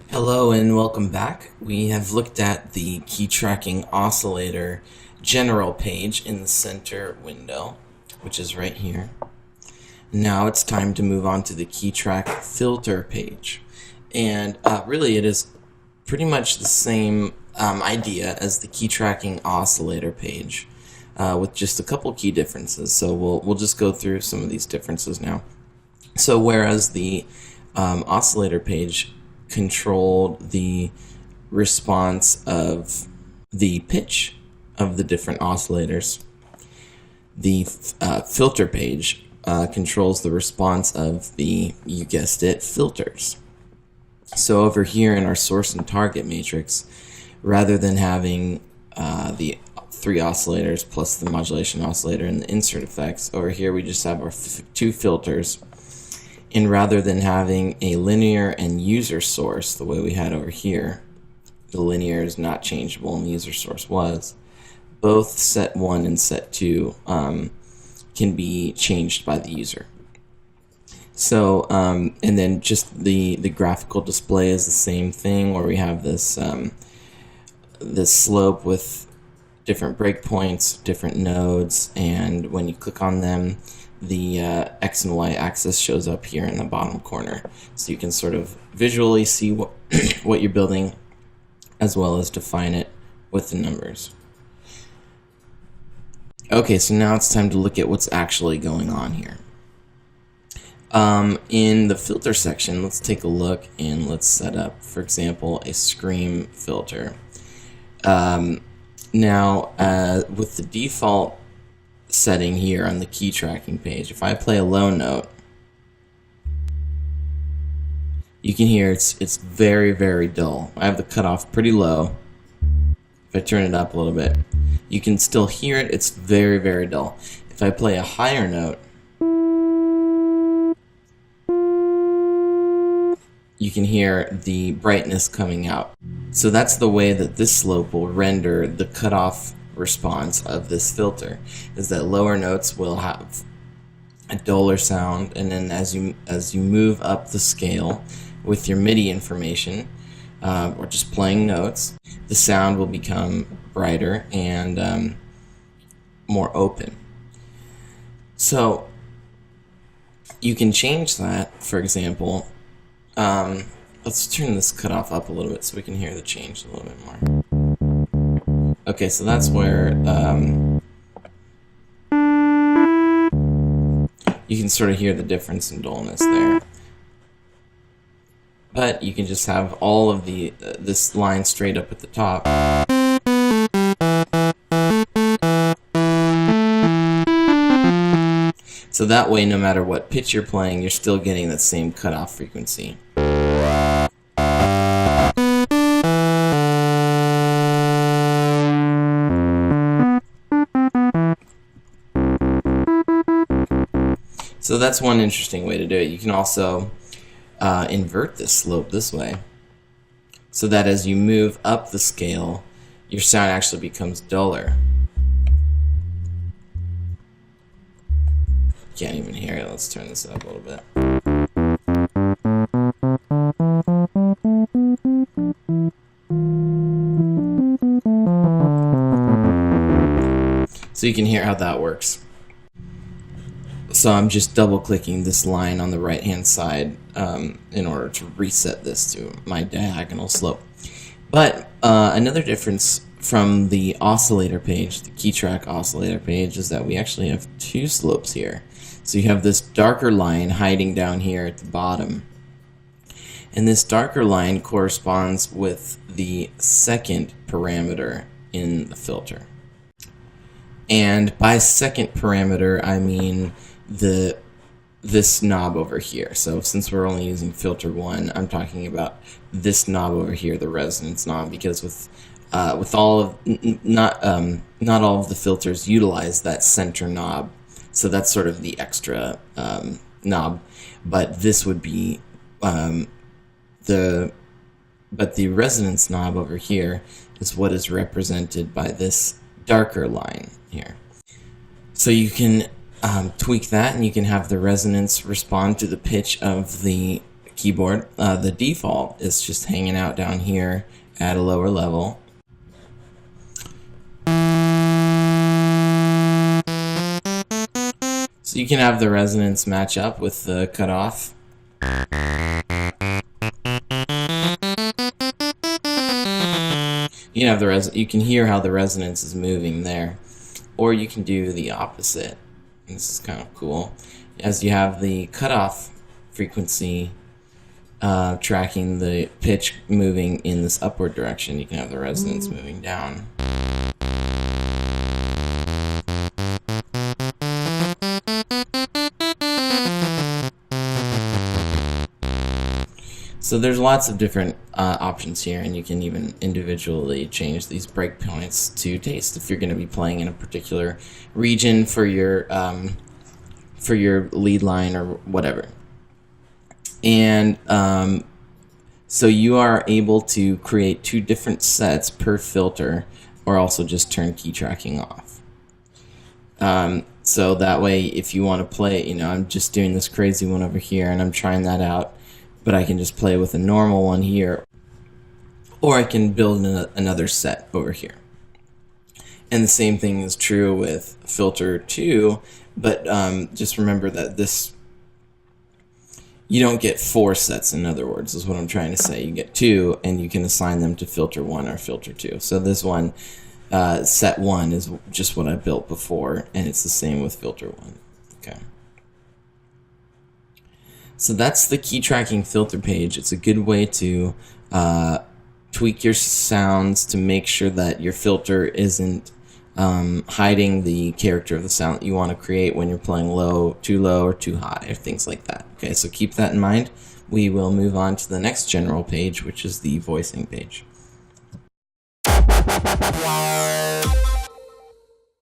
Hello and welcome back. We have looked at the key tracking oscillator general page in the center window, which is right here. Now it's time to move on to the key track filter page. And really it is pretty much the same idea as the key tracking oscillator page, with just a couple key differences. So we'll just go through some of these differences now. So whereas the oscillator page controlled the response of the pitch of the different oscillators, the filter page controls the response of the, you guessed it, filters. So over here in our source and target matrix, rather than having the three oscillators plus the modulation oscillator and the insert effects, over here we just have our two filters. And rather than having a linear and user source the way we had over here, the linear is not changeable and the user source was, both set 1 and set 2 can be changed by the user. So, and then just the graphical display is the same thing, where we have this this slope with different breakpoints, different nodes, and when you click on them, the X and Y axis shows up here in the bottom corner. So you can sort of visually see what, what you're building, as well as define it with the numbers. Okay, so now it's time to look at what's actually going on here. In the filter section, let's take a look and let's set up, for example, a scream filter. Now, with the default setting here on the key tracking page, if I play a low note, you can hear it's very, very dull. I have the cutoff pretty low. If I turn it up a little bit, you can still hear it. It's very, very dull. If I play a higher note, you can hear the brightness coming out. So that's the way that this slope will render the cutoff response of this filter, is that lower notes will have a duller sound, and then as you move up the scale with your MIDI information, or just playing notes, the sound will become brighter and more open. So you can change that. For example, let's turn this cutoff up a little bit so we can hear the change a little bit more. Okay, so that's where you can sort of hear the difference in dullness there. But you can just have all of the this line straight up at the top. So that way, no matter what pitch you're playing, you're still getting that same cutoff frequency. So that's one interesting way to do it. You can also invert this slope this way, so that as you move up the scale, your sound actually becomes duller. Can't even hear it. Let's turn this up a little bit. So you can hear how that works. So I'm just double clicking this line on the right hand side in order to reset this to my diagonal slope. But another difference from the oscillator page, the key track oscillator page, is that we actually have two slopes here. So you have this darker line hiding down here at the bottom, and this darker line corresponds with the second parameter in the filter. And by second parameter, I mean this knob over here. So since we're only using filter 1, I'm talking about this knob over here, the resonance knob, because with all of not all of the filters utilize that center knob. So that's sort of the extra knob, but this would be the resonance knob over here is what is represented by this darker line here. So you can tweak that, and you can have the resonance respond to the pitch of the keyboard. The default is just hanging out down here at a lower level. So you can have the resonance match up with the cutoff. You can have you can hear how the resonance is moving there. Or you can do the opposite. This is kind of cool. As you have the cutoff frequency tracking the pitch moving in this upward direction, you can have the resonance moving down. So there's lots of different options here, and you can even individually change these breakpoints to taste if you're going to be playing in a particular region for your lead line or whatever. And so you are able to create 2 different sets per filter, or also just turn key tracking off. So that way, if you want to play, I'm just doing this crazy one over here, and I'm trying that out. But I can just play with a normal one here, or I can build another set over here. And the same thing is true with filter 2, but just remember that you don't get 4 sets, in other words, is what I'm trying to say. You get 2, and you can assign them to filter 1 or filter 2. So this one, set 1 is just what I built before, and it's the same with filter 1. Okay. So that's the key tracking filter page. It's a good way to tweak your sounds to make sure that your filter isn't hiding the character of the sound that you want to create when you're playing low or too high, or things like that. Okay, so keep that in mind. We will move on to the next general page, which is the voicing page.